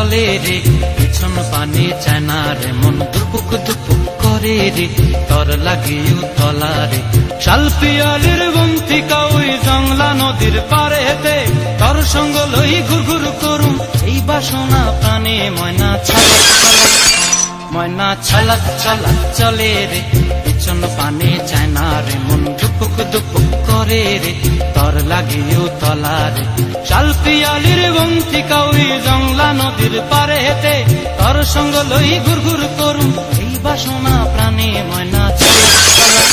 চলে রে, পিছন পানে চায় না রে, মন দুপুক দুপুক করে রে, তর লাগিও তলা রে। শাল পিয়ালির বন্তিকা ওই জংলা নদীর পারে হেতে, তর সঙ্গ লই ঘুর ঘুর করুম এই বাসনা প্রাণে। ময়না ছলক ছলক, ময়না ছলক ছলক চলে রে, পিছন পানে চায় না রে, মন দুপুক দুপুক করে রে, তর লাগিও তলা রে। শাল পিয়ালির বন্তিকা ওই জংলা নদীর পারে হেতে, তর সঙ্গ লই ঘুর ঘুর করুম এই বাসনা প্রাণে। ময়না ছলক ছলক।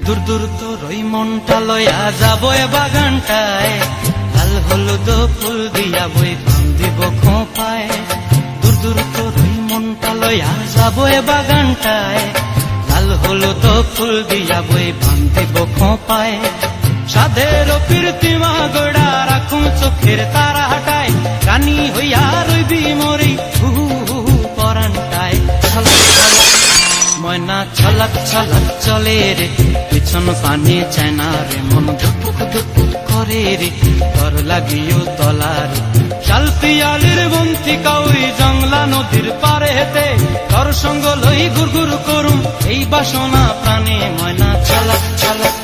দূর দূর তোর ওই মনটা লয়া যাবো এ বাগানটায়, লাল হলুদ ফুল দিয়া বই বান্ধিব খোঁপায়। দূর দূর তোর ওই মনটা লয়া যাবো এ বাগানটায়, লাল হলুদ ফুল দিয়া বই বান্ধিব খোঁপায়। সাধের প্রীতিমা গোড়া রাখুন চোখের তারা হাটায়, রানী হইয়া রইবি মরি হু হু পরানটায়। ছলক ছলক, ময়না ছলক ছলক চলে রে, পিছন পানে চায় না রে, মন ধুপুক ধুপুক করে রে, তর লাগিও তলা রে। শাল পিয়ালির বন্তিকা ওই জংলা নদীর পারে হেতে, তর সঙ্গ লই ঘুর ঘুর করুম এই বাসনা প্রাণে। ময়না ছলক ছলক।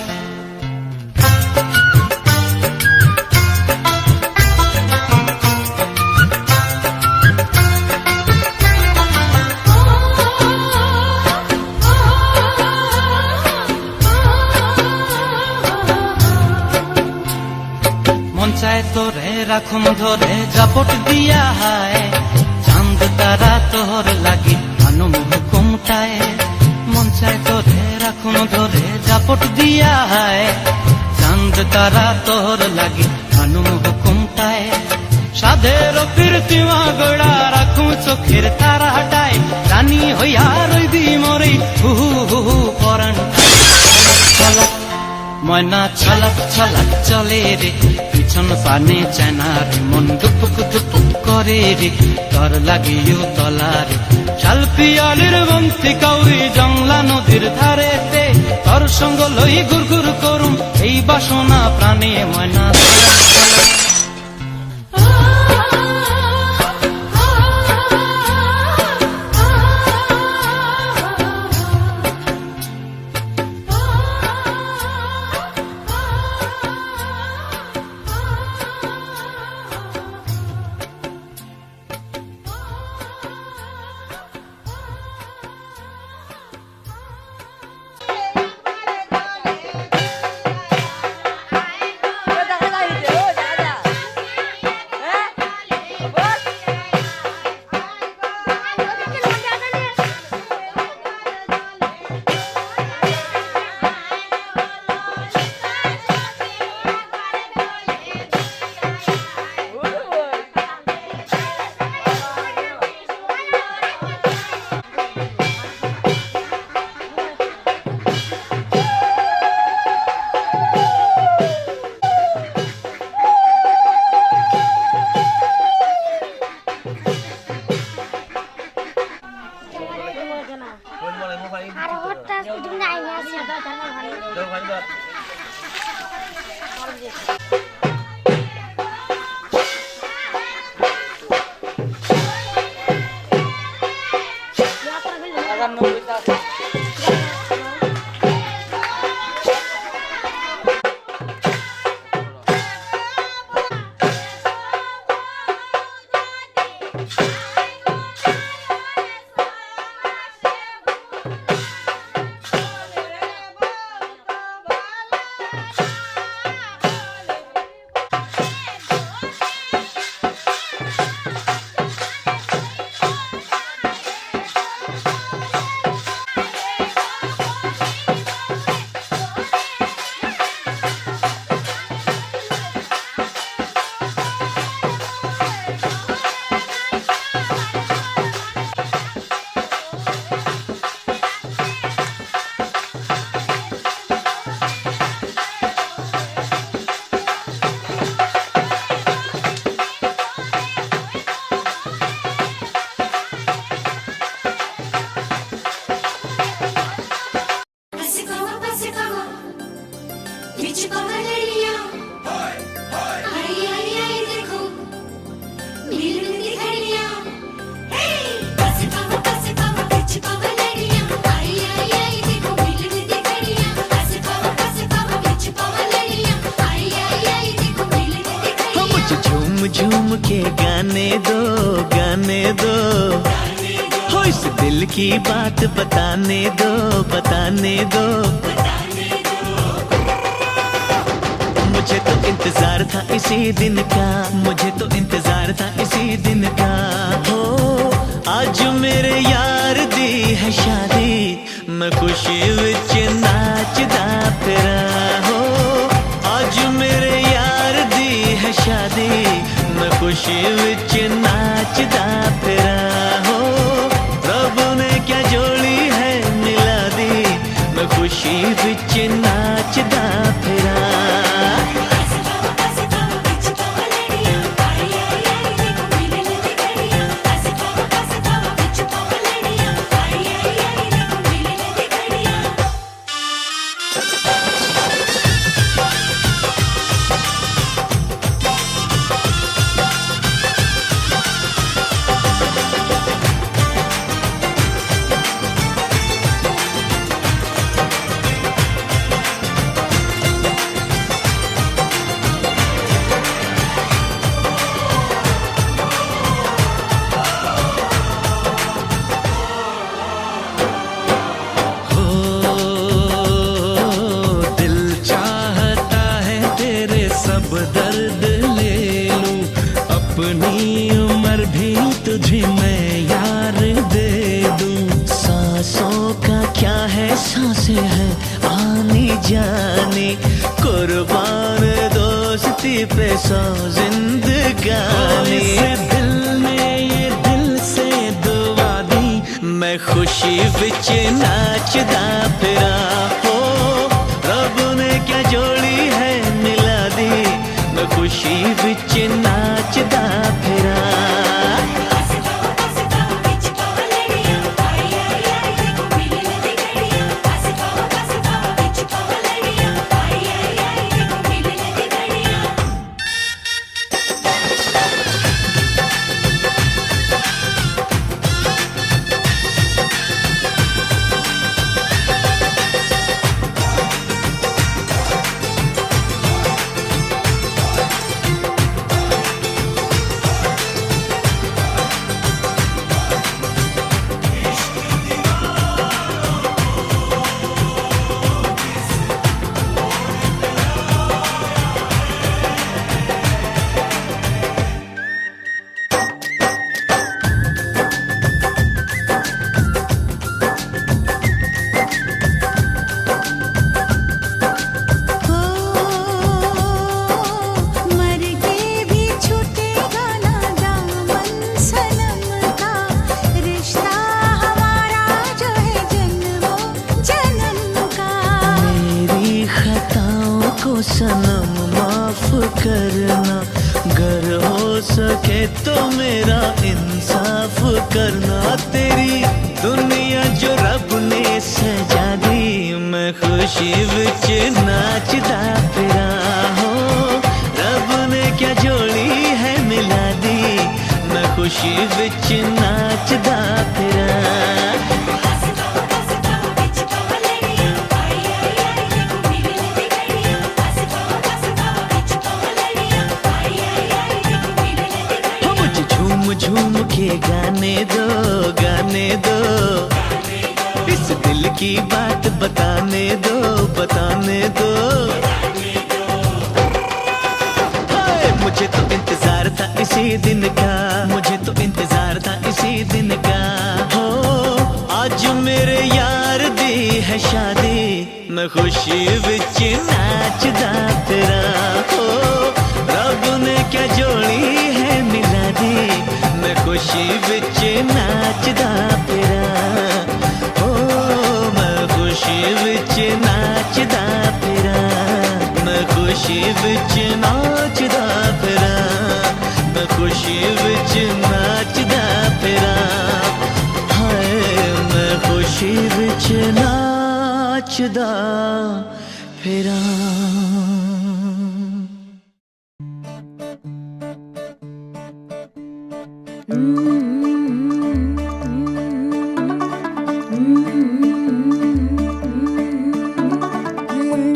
মন চায় তোরে রাখুন ধরে জাপট দিয়া হায়, চাঁদ তারা তোর লাগি আনুম হুকুমটায়। মন চায় তোরে রাখুন ধরে জাপট দিয়া হায়, চাঁদ তারা তোর লাগি আনুম হুকুমটায়। সাধের প্রীতিমা গোড়া রাখুন চোখের তারা হাটায়, রানী হইয়া রইবি মরি হু হু পরানটায়। ছলক, ময়না ছলক ছলক চলে রে, পিছন পানে চায় না রে, মন দুপুক দুপুক করে রে, তর লাগিও তলা রে। শাল পিয়ালির বন্তিকা ওই জংলা নদীর ধারেতে, তর সঙ্গ লই ঘুর ঘুর করুম এই বাসনা প্রাণে। ময়না ছলক ছলক। बिच पहाड़ियाँ आई आई आई देखो मिलन दी घड़ियाँ पासे पावा बिच पहाड़ियाँ आई आई आई देखो मिलन दी घड़ियाँ पासे पावा बिच पहाड़ियाँ आई आई आई देखो मिलन दी घड़ियाँ मुझे झूम झूम के गाने दो हो इस दिल की बात बताने दो मुझे तो इंतजार था इसी दिन का हो आज मेरे यार दी है शादी मैं खुशी विच नाचदा फिरा हो आज मेरे यार दी है शादी मैं खुशी विच नाचदा फिरा हो रब ने क्या जोड़ी है मिला दी मैं खुशी विच नाचदा फिरा दर्द ले लूं अपनी उम्र भी तुझे मैं यार दे दूं सांसों का क्या है सांसें है आनी जानी कुर्बान दोस्ती पे सौ जिंदगानी दिल ने ये दिल से दुआ दी मैं खुशी विच नाचदा फिरा हो रब ने क्या जोड़ी है मिला दी मैं खुशी विच नाचदा फिरा सनम माफ करना गर हो सके तो मेरा इंसाफ करना तेरी दुनिया जो रब ने सजा दी मैं खुशी विच नाचदा फिरा हो रब ने क्या जोड़ी है मिला दी मैं खुशी विच नाचदा फिरा झूम के गाने दो इस दिल की बात बताने दो मुझे तो इंतजार था इसी दिन का हो आज मेरे यार दी है शादी मैं खुशी विच नाचदा फिरा हो रब ने क्या जोड़ी है मिला दी मैं खुशी विच नाचदा फिरा हो मैं खुशी विच नाचदा फिरा मैं खुशी विच नाचदा फिरा मैं खुशी विच नाचदा फिरा हाय मैं खुशी विच नाचदा फिरा।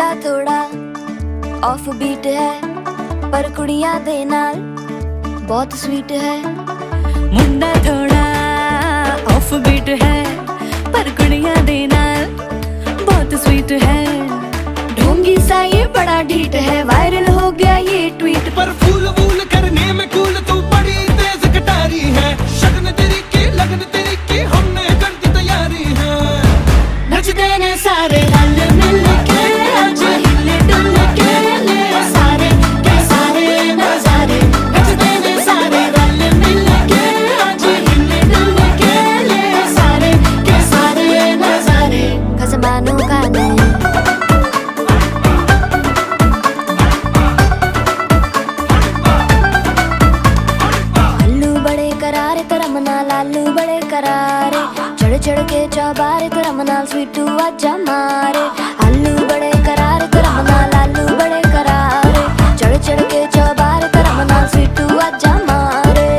मुंडा थोड़ा ऑफ बीट है पर कुड़ियां दे नाल बहुत स्वीट है। मुंडा थोड़ा ऑफ बीट है पर कुड़ियां दे नाल बहुत स्वीट है। ढोंगी सा ये बड़ा ढीठ है, वायरल हो गया ये ट्वीट। पर फूल वूल करने में कूल तू बड़ी तेज कटारी है। शगन तेरी की लगन तेरी की हमने कर दी तैयारी है। नचते ने सारे रल मिल के आज हिले डुल के ले सारे के सारे नजारे। नचते ने सारे रल मिल के आज हिले डुल के ले सारे के सारे नजारे। खसमानो खाने लालू बड़े करारे चढ़ चढ़ के चौबारे तेरा मनाल स्वीटू आजा मारे। आलू बड़े करारे तेरा मनाल आलू बड़े करारे चढ़ चढ़ के चौबारे तेरा मनाल स्वीटू आजा मारे।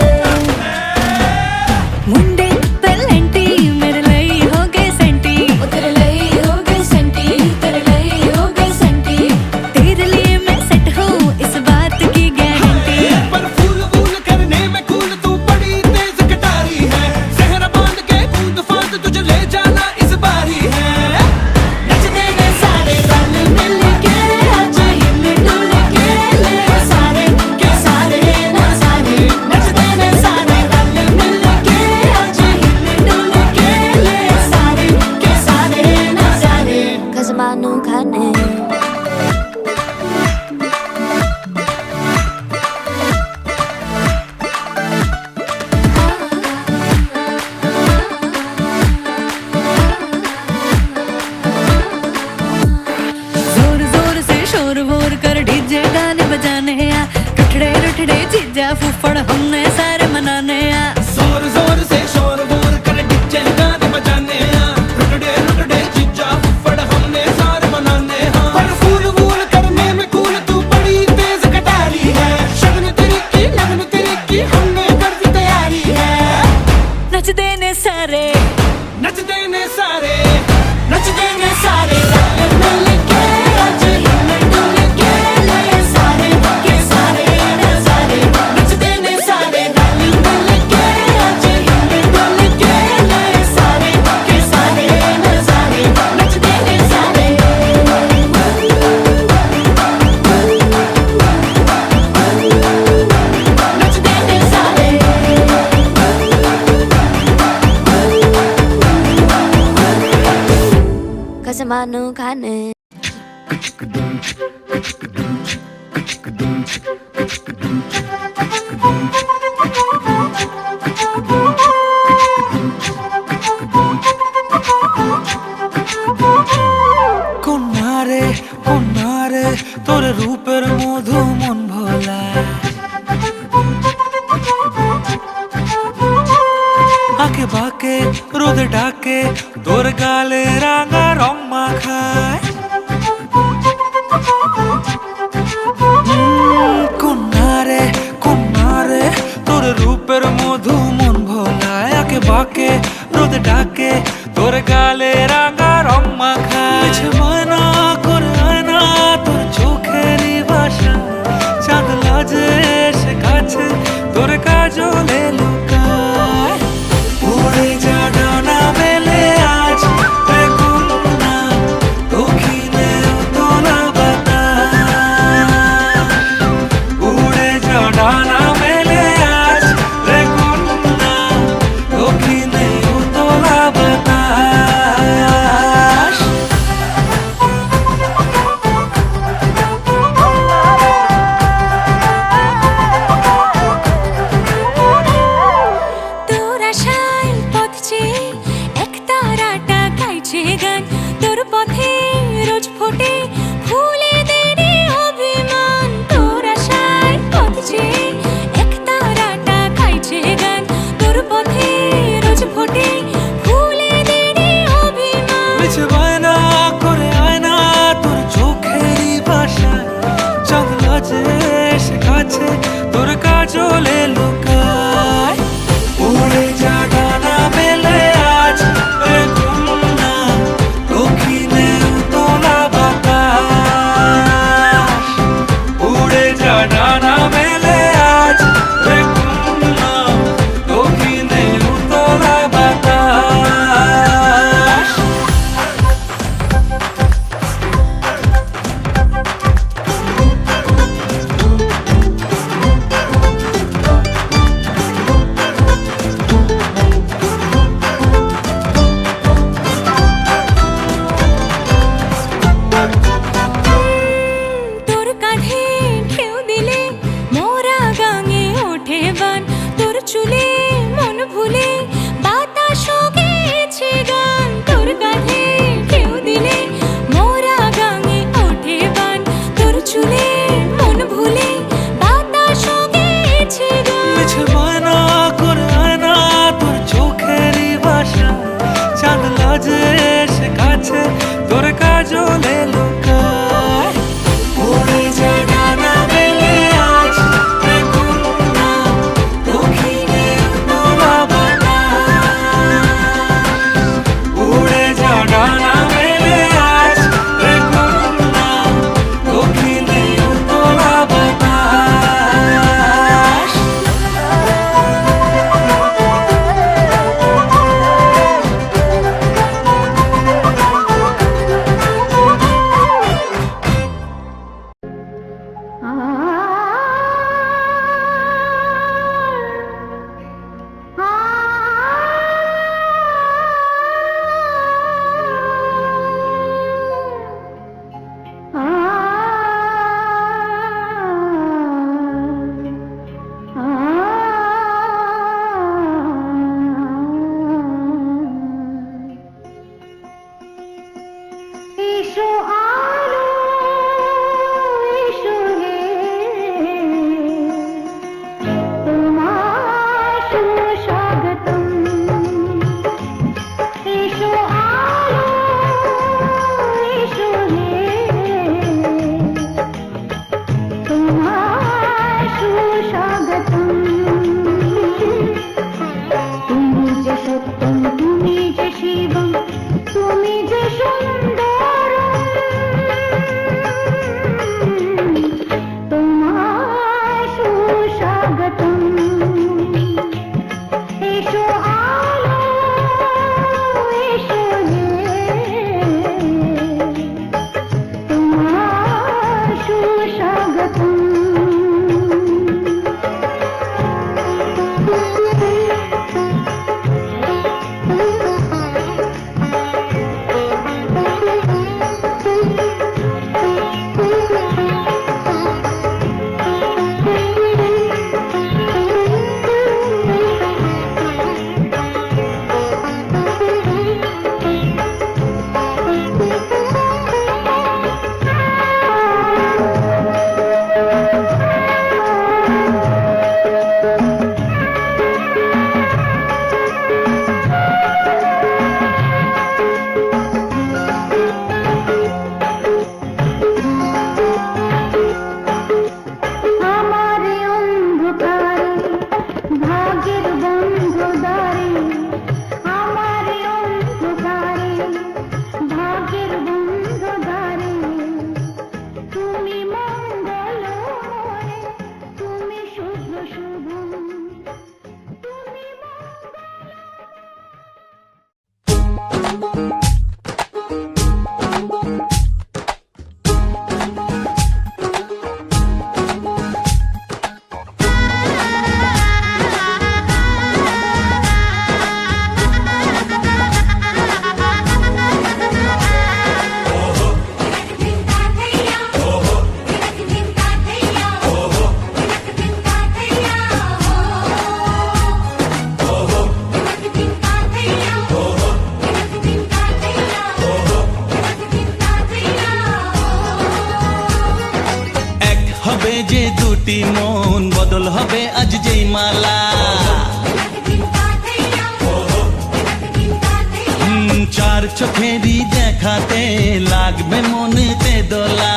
मुंडे पेलेंटी मेरे लिए हो गए सेंटी, तेरे लिए हो गए सेंटी, तेरे लिए हो गए सेंटी। तेरे लिए मैं सेट हूँ इस बात की गारंटी। पर फूल वूल करने में कूल तू बड़ी तेज कटारी है। सहरा बांध के कूद फांद तुझे ले जाना इस बारी है। नचते ने सारे रल मिल के आज हिले डुल के ले सारे के सारे नजारे। नचते ने सारे रल मिल के आज हिले डुल के ले सारे के सारे नजारे। खसमानो खाने जोर जोर से शोर वोर कर डीजे गाने बजाने आ। रठड़े रठड़े जीजा फूफड़ हमने सारे मनाने आ। जोर जोर से शोर वोर कर डीजे गाने बजाने हैं। रुकड़े रुकड़े जीजा फुफड़ हमने सारे मनाने हैं। पर फूल वूल करने में कूल तू बड़ी तेज कटारी है। शगन तेरी की लगन तेरी की हमने कर दी तैयारी है। नचते ने सारे नचते ने सारे नचते ने सारे रल मिल के आज हिले डुल के ले सारे के सारे नजारे। नचते ने सारे रल मिल के आज हिले डुल के ले सारे के सारे नजारे। नचते ने सारे नचते ने सारे खसमानो खाने কন্যারে তোর রূপের মধু মন ভোলা। আঁকে বাঁকে রোদে ডাকে তোর গালে রাঙা রং মাখায়। কন্যারে তোর রূপের মধু মন ভোলায়। আঁকে বাঁকে রোদে ডাকে তোর গালে রাঙা রং মাখায়। ময়না করে আয়না তোর চোখেরই ভাষা চাঁদ লাজে এসে কাছে তোর কাজলে লুকায়। উড়ে যা ডানা মেলে আজ রে কন্যা দক্ষিণে উতলা বাতাস। উড়ে যা ডানা মেলে আজ রে কন্যা দক্ষিণে উতলা বাতাস। যে দুটি মন বদল হবে আজ যেই মালা চার চোখেরই দেখাতে লাগবে মনেতে দোলা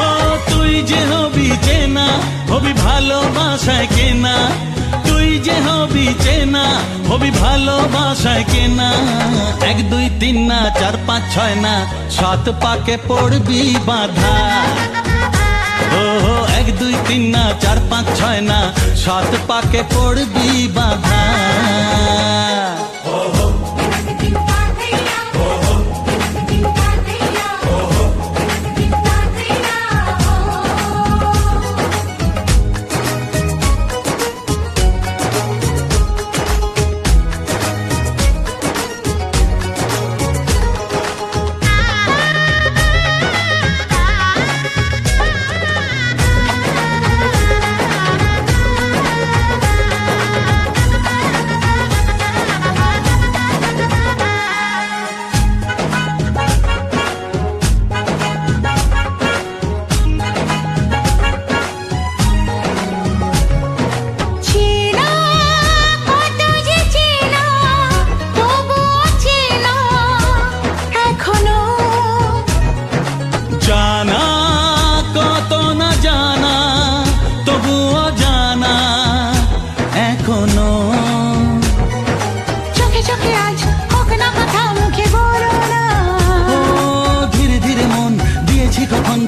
ও তুই যে হবি চেনা হবি ভালোবাসায় কেনা তুই যে হবি চেনা হবি ভালোবাসায় কেনা 1 2 3 না 4 5 6 না 7 পাকে পড়বি বাধা ও 1 2 3 না 4 5 6 না 7 পাকে পড়বি বাধা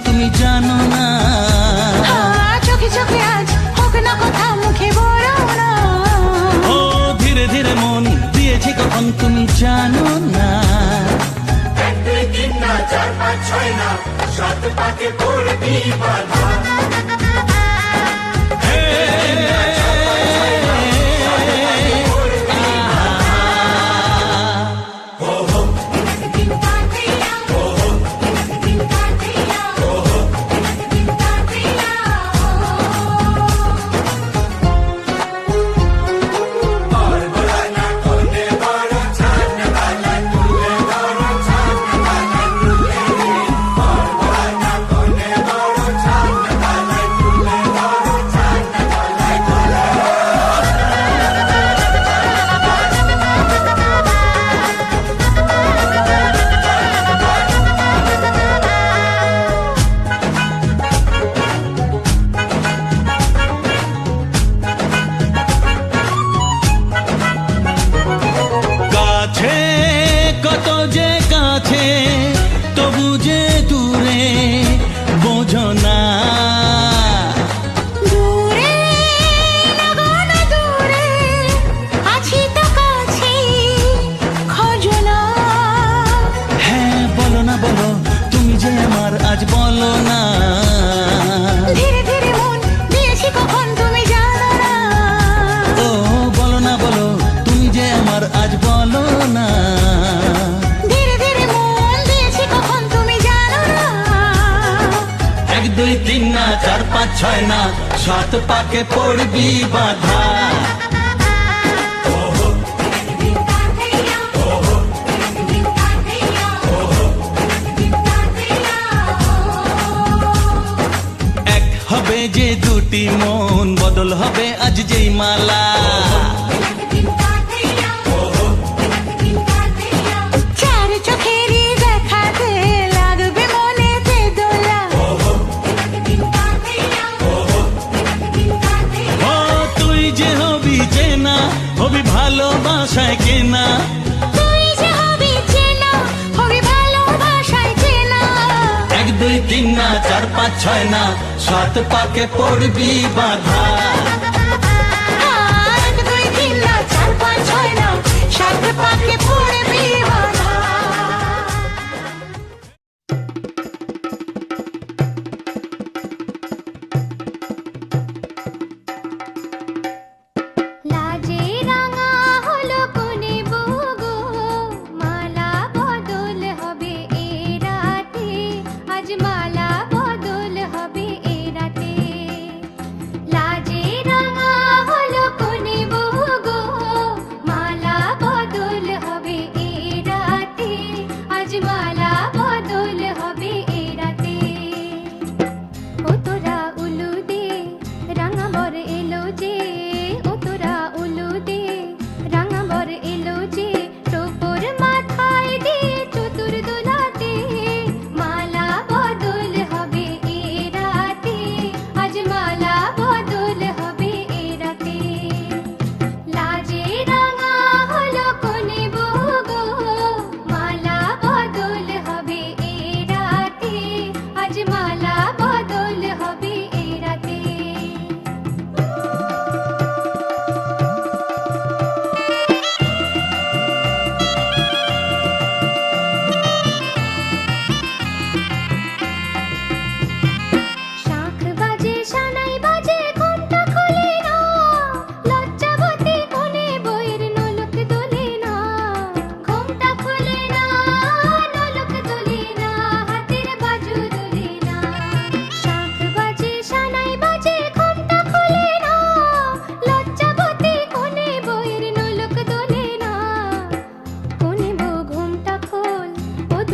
তুমি জানো না চোখে চোখে আজ হোক না কথা মুখে বলো না ও ধীরে ধীরে মন দিয়েছি কখন তুমি জানো না 1 2 3 না 4 5 6 না 7 পাকে পড়বি বাধা আজ বলো না ধীরে ধীরে মন দিয়েছি কখন তুমি জানো না ও বলো না বলো তুমি যে আমার আজ বলো না ধীরে ধীরে মন দিয়েছি কখন তুমি জানো না 1 2 3 না 4 5 6 না 7 পাকে পড়বি বাধা হবে যে দুটি মন বদল হবে আজ যেই মালা চার চোখেরই দেখাতে লাগবে মনেতে দোলা ও তুই যে হবি চেনা হবি ভালোবাসায় কেনা তুই যে হবি চেনা হবি ভালোবাসায় চেনা 1 2 3 না 4 5 6 না 7 পাকে পড়বি বাধা 1 2 3 না 4 5 6 না 7 পাকে পড়বি বাধা লাজে রাঙা হলো কোনে বগো মালা বদল হবে এ রাতে আজ মালা বদল হবে এ রাতে লাজে রাঙা হলো কোনে বগো মালা বদল হবে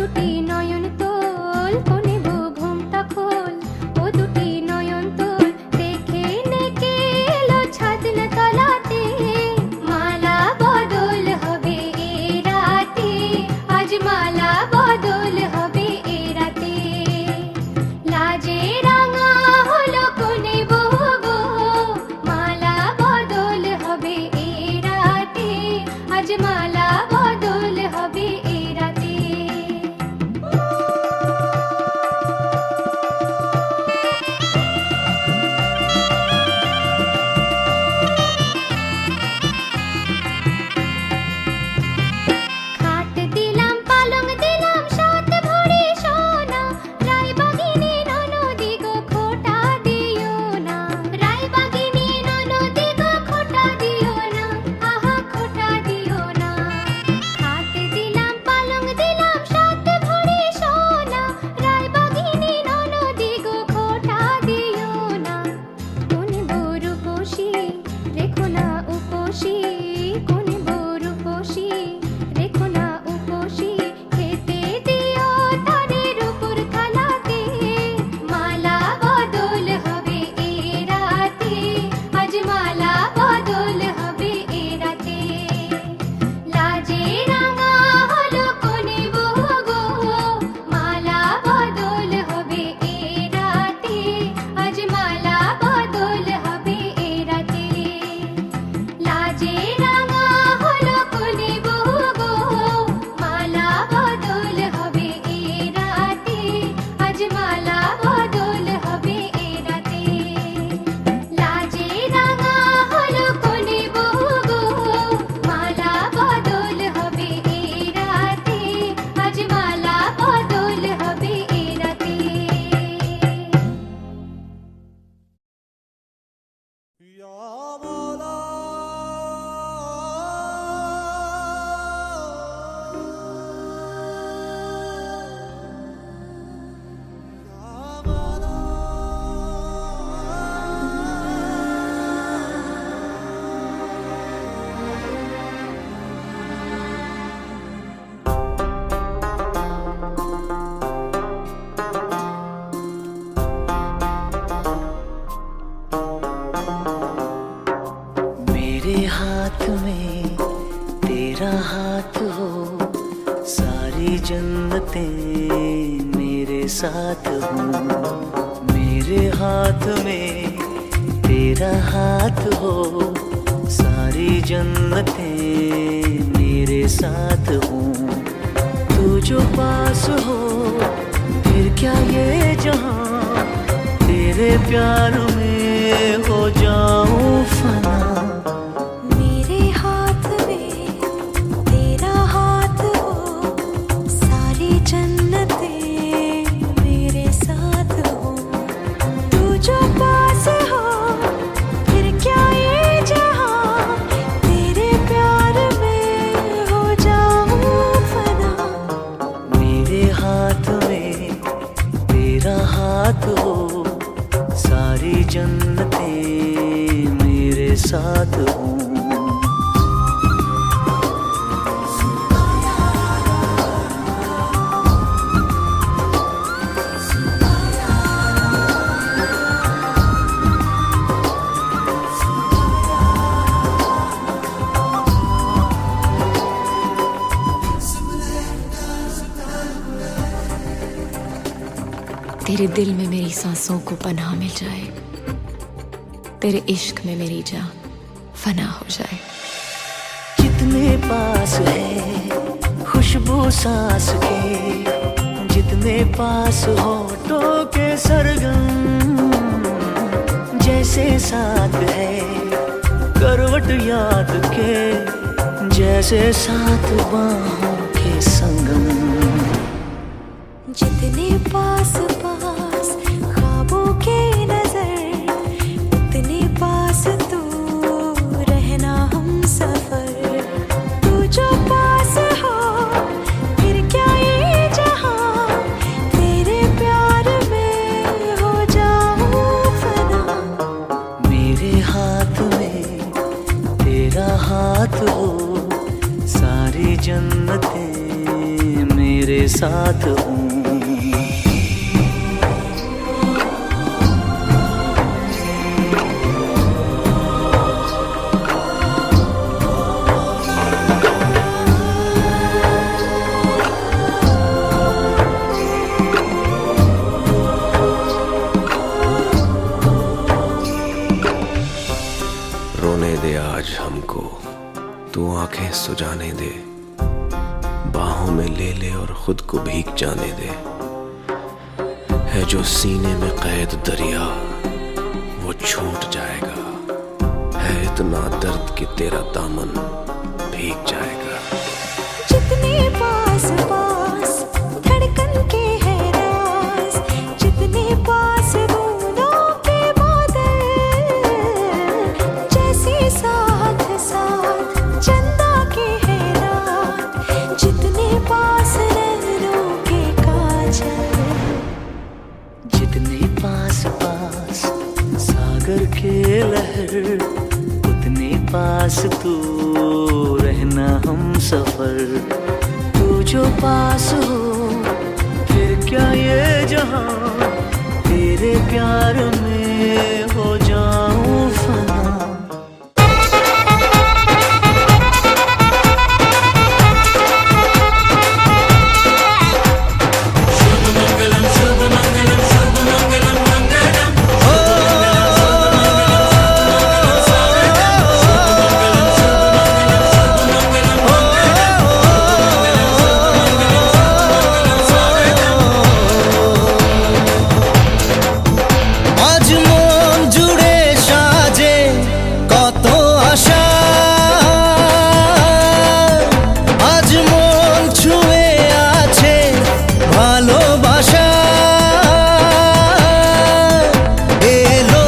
দুটি নয়ন তোল কোনে বউ ঘুমটা খোল ও দুটি নয়ন তোল দেখে নেকে এলো ছাদনা তলাতে মালা বদল হবে এ রাতে আজ মালা বদল হবে এ রাতে লাজে রাঙা হলো কোনে বউ গো মালা বদল হবে এ রাতে আজ মালা বদল হবে এ রাতে খাট দিলাম পালং দিলাম সাত ভরি সোনা রায়বাগিনী ননদি গো খোটা দিও না রায়বাগিনী ননদি গো খোটা দিও না আহা খোটা দিও না খাট দিলাম পালং দিলাম সাত ভরি সোনা রায়বাগিনী ননদি গো খোটা দিও না কোনে বড় কোশি রেখো না উপসী কোনে বড় কোশি রেখো না উপসী খেতে দিও তারের উপর থালাতে মালা বদল হবে এ রাতে আজ মালা বদল হবে এ রাতে লাজে রাঙা হলো কোনে বউ গো মালা বদল হবে এ রাতে আজ মালা বদল হবে এ রাতে লাজে রাঙা হলো কোনে বউ গো মালা বদল হবে এ রাতে আজ মালা বদল হবে এ রাতে লাজে রাঙা হলো কোনে বউ গো মালা বদল হবে এ রাতে আজ মালা বদল হবে এ রাতে मेरे हाथ में तेरा हाथ हो सारी जन्नतें मेरे साथ हो मेरे हाथ में तेरा हाथ हो सारी जन्नतें मेरे साथ हो तू जो पास हो फिर क्या ये जहां तेरे प्यार में हो जाऊं फना मेरे हाथ में तेरा हाथ हो सारी जन्नतें मेरे साथ हो तू जो पास हो फिर क्या ये जहां तेरे प्यार में हो जाऊं फना मेरे हाथ में तेरा हाथ हो सारी जन्नतें मेरे साथ हो तेरे दिल में मेरी सांसों को पनाह मिल जाए तेरे इश्क में मेरी जान फना हो जाए जितने पास है खुशबू सांस के जितने पास होठों के सरगम जैसे साथ है करवट याद के जैसे साथ बाहों के संगम जितने पास पास ख्वाबों के नजर उतने पास तू रहना हम सफर तू जो पास हो फिर क्या ये जहां तेरे प्यार में हो जाऊं फना मेरे हाथ में तेरा हाथ हो सारी जन्नतें साथ हूँ। रोने दे आज हमको, तू आंखें सुजाने दे, बाहों में ले ले और खुद को भीग जाने दे। है जो सीने में कैद दरिया वो छूट जाएगा, है इतना दर्द कि तेरा दामन भीग जाएगा। जितने पास पास धड़कन के है राज, जितने पास बूंदों के बादल, जैसे साथ साथ चंदा के है रात, जितने पास नैनों के काजल। जितने पास पास सागर के लहर, उतने पास तू रहना हम सफर। तू जो पास हो फिर क्या ये जहां, तेरे प्यार में हो जाऊं फना। আজ মন জুড়ে সাজে কত আশা, আজ মন ছুঁয়ে আছে ভালোবাসা। এলো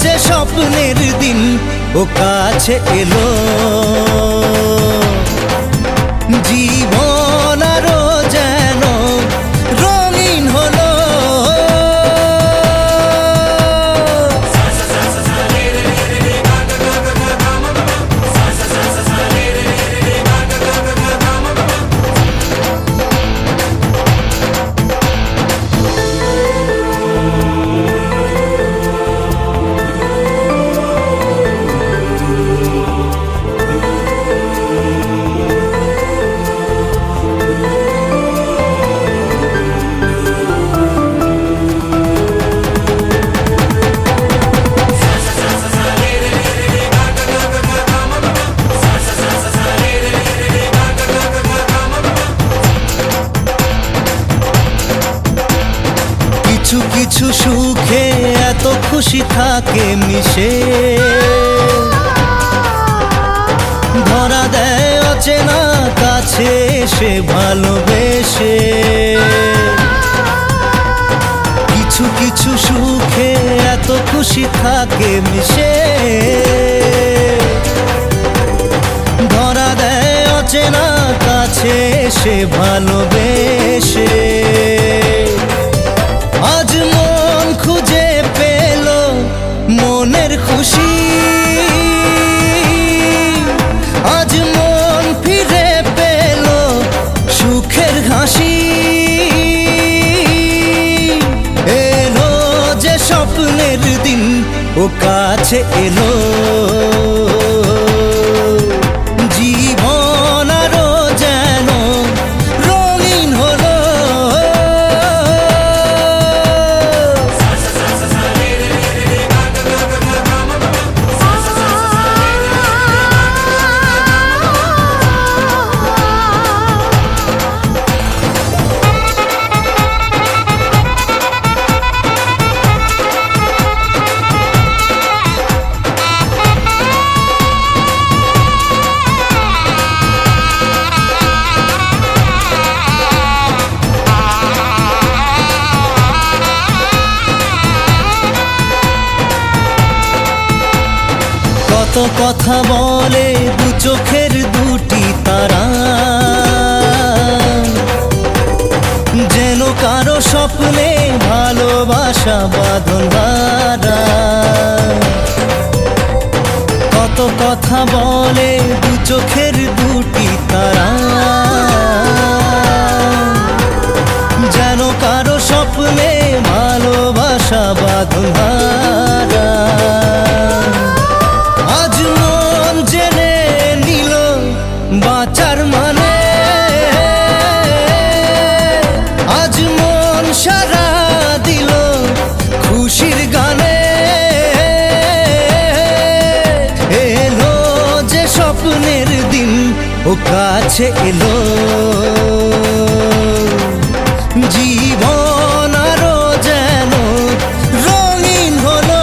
যে স্বপ্নের দিন ও কাছে এলো, জীবন আরো যেন রঙিন হলো। কিছু কিছু সুখে এত খুশি থাকে মিশে, ধরা দেয় অচেনা কাছে এসে ভালোবেসে। কিছু কিছু সুখে এত খুশি থাকে মিশে, ধরা দেয় অচেনা কাছে এসে ভালোবেসে। আজ মন খুঁজে পেল মনের খুশি, আজ মন ফিরে পেল সুখের হাসি। এলো যে স্বপ্নের দিন ও কাছে এলো, জীবন আরো যেন রঙিন হলো। কত কথা বলে দু চোখের দুটি তারা, যেন কারো স্বপ্নে ভালোবাসা বাঁধন ধরা। কত কথা বলে দু চোখের দুটি তারা, স্বপ্নে ভালোবাসা বাঁধা আজ মন জেনে নিল বাঁচার মানে আজ মন সারা দিল খুশির গানে এলো যে স্বপ্নের দিন ও কাছে এলো জীবন আরো যেন রঙিন হলো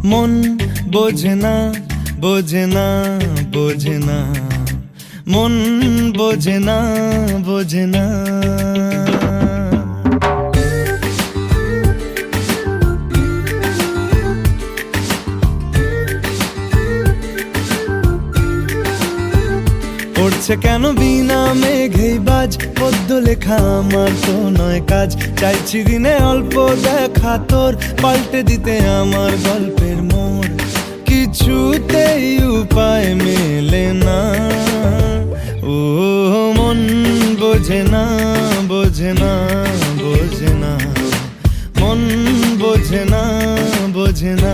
মন বোঝে না বোঝে না বোঝে না মন বোঝে না বোঝে না পড়ছে কেন বিনা মেঘেই বাজ পদ্য লেখা আমার তো নয় কাজ চাইছি দিনে অল্প দেখা তোর পাল্টে দিতে আমার গল্পের মোড় কিছুতেই উপায় মেলে না ও মন বোঝে না বোঝে না বোঝে না মন বোঝে না বোঝে না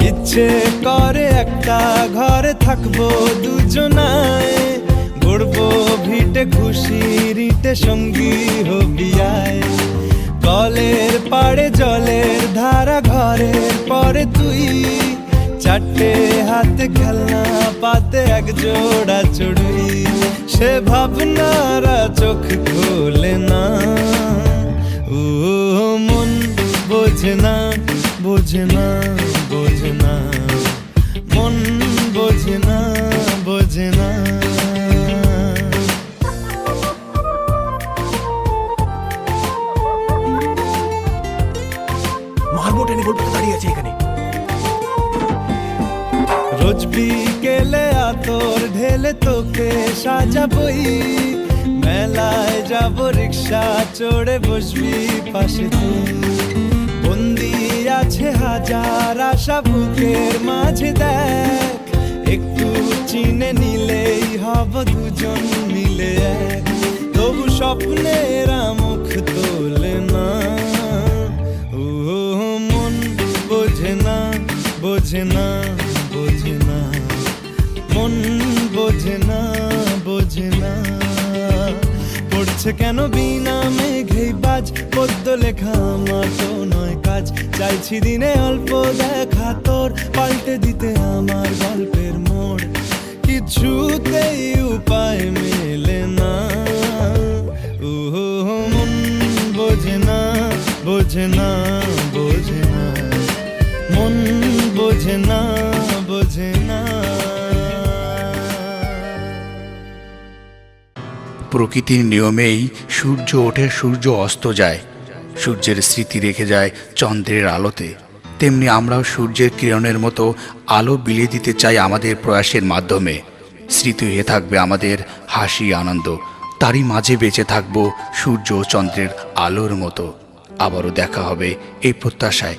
ইচ্ছে করে একটা ঘরে থাকবো দুজনায় গড়বো ভিটে খুশি রিটে সঙ্গী হবি আয় কলের পাড়ে জলের ধারা ঘরের পরে তুই চারটে হাতে খেলনা পাতে এক জোড়া চড়ুই সে ভাবনারা চোখ খোলে না ও মন বোঝে না বোঝে না বোঝে না মন বোঝে না বোঝে না মারবো টেনে গল্পটা দাঁড়িয়ে আছে এখানে রোজ বিকেলে আতর ঢেলে তোকে সাজাবই মেলায় যাব রিক্সা চড়ে বসবি পাশে তুই বন্দি আছে হাজার আশা বুকের মাঝে দেখ একটু চিনে নিলেই হব দুজন মিলে এক তবু স্বপ্নেরা মুখ তোলে না ও মন বোঝে না বোঝে না বোঝে না মন বোঝে না বোঝে না পড়ছে কেন বিনা মেঘেই বাজ পদ্য লেখা আমার তো নয় কাজ চাইছি দিনে অল্প দেখা তোর পাল্টে দিতে আমার গল্পের মোড় কিছুতেই উপায় মেলে না ও মন বোঝে না বোঝে না বোঝে না মন বোঝে না বোঝে না প্রকৃতির নিয়মেই সূর্য ওঠে সূর্য অস্ত যায় সূর্যের স্মৃতি রেখে যায় চন্দ্রের আলোতে তেমনি আমরাও সূর্যের কিরণের মতো আলো বিলিয়ে দিতে চাই আমাদের প্রয়াসের মাধ্যমে স্মৃতি হয়ে থাকবে আমাদের হাসি আনন্দ তারই মাঝে বেঁচে থাকব সূর্য ও চন্দ্রের আলোর মতো আবারও দেখা হবে এই প্রত্যাশায়